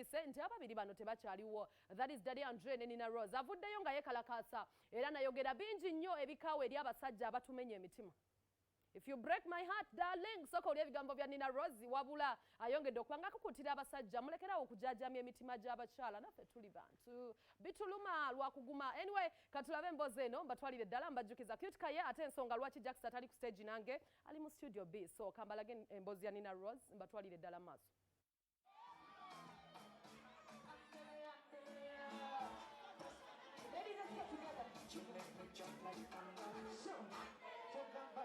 twalabise nti ababiri bano tebakyaliwo. That is Daddy Andre ne Nina Rose. Avuddeyo nga yekalakasa era nayogera bingi nnyo ebikaawe eri abasajja abatumenya emitima. If you break my heart, darling, soko uli ebigambo bya Nina Rose wabula ayongedde okubanga akukutira abasajja mulekerawo okujaajamya emitima gy'abakyala naffe tuli bantu bituluma lwakuguma. Anyway, katulabe emboozi eno mbatwalire ddala mbajjukiza Cute Kaye ate ensonga lwaki Jax atali ku stage nange ali mu studio B. So kambalage emboozi ya Nina Rose mbatwalire ddala maaso.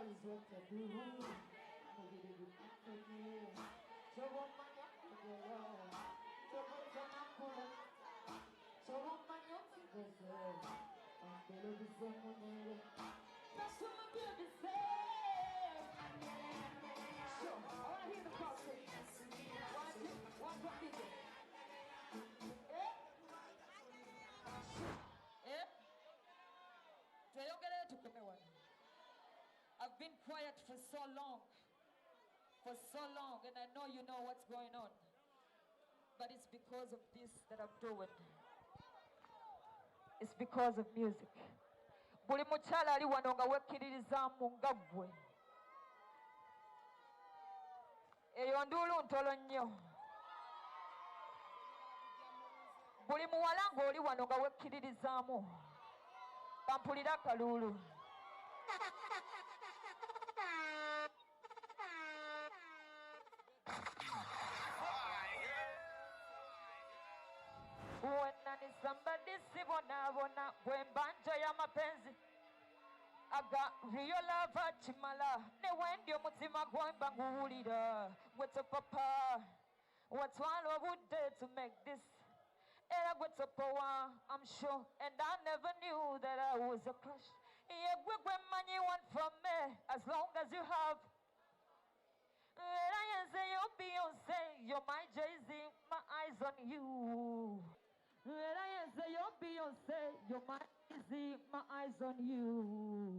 Is what to do. So I've been quiet for so long, and I know you know what's going on. But it's because of this that I'm doing. It's because of music. Buli mukyala ali wano nga wekkiririzaamu nga ggwe. Eyo nduulu ntolo nnyo. Buli muwala ng'oli wano nga wekkiririzaamu. Kampulira kaluulu. Wena ni somebody sibona bwembanjo ya mapenzi aga real love chimala ne wendi omutima gwemba nguwulira what's papa what's one would do to make this era what's power I'm sure and I never knew that I was a crush yeah gwe manyi want from me as long as you have I say you're Beyonce you're my Jay-Z my eyes on you. I say you're Beyonce, you're my easy, my eyes on you.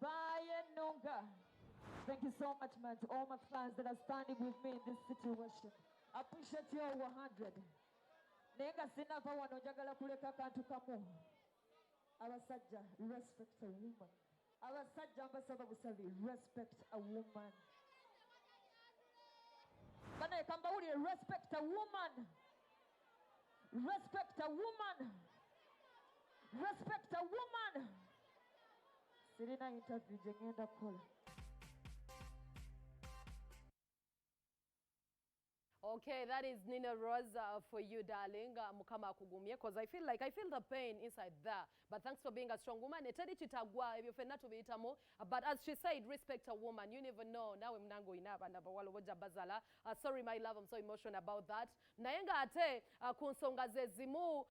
Bye Nonga. Thank you so much, man, to all my fans that are standing with me in this situation. I appreciate you all 100. Nenga sinava wano jagala kuleka kantu kamu. Abasajja, respect a woman. Abasajja mbasaba busabi, respect a woman. Bana kamba uli respect a woman. Respect a woman. Respect a woman. Sirina interview jengenda kola. Okay, that is Nina Rose for you, darling. Mukama kugumye, because I feel the pain inside there. But thanks for being a strong woman. Etedi chitagwa, if you're not to be itamo. But as she said, respect a woman. You never know. Now I'm nango inaba na bawalo waja bazala. Sorry, my love, I'm so emotional about that. Nayenga ate kunsonga zezimu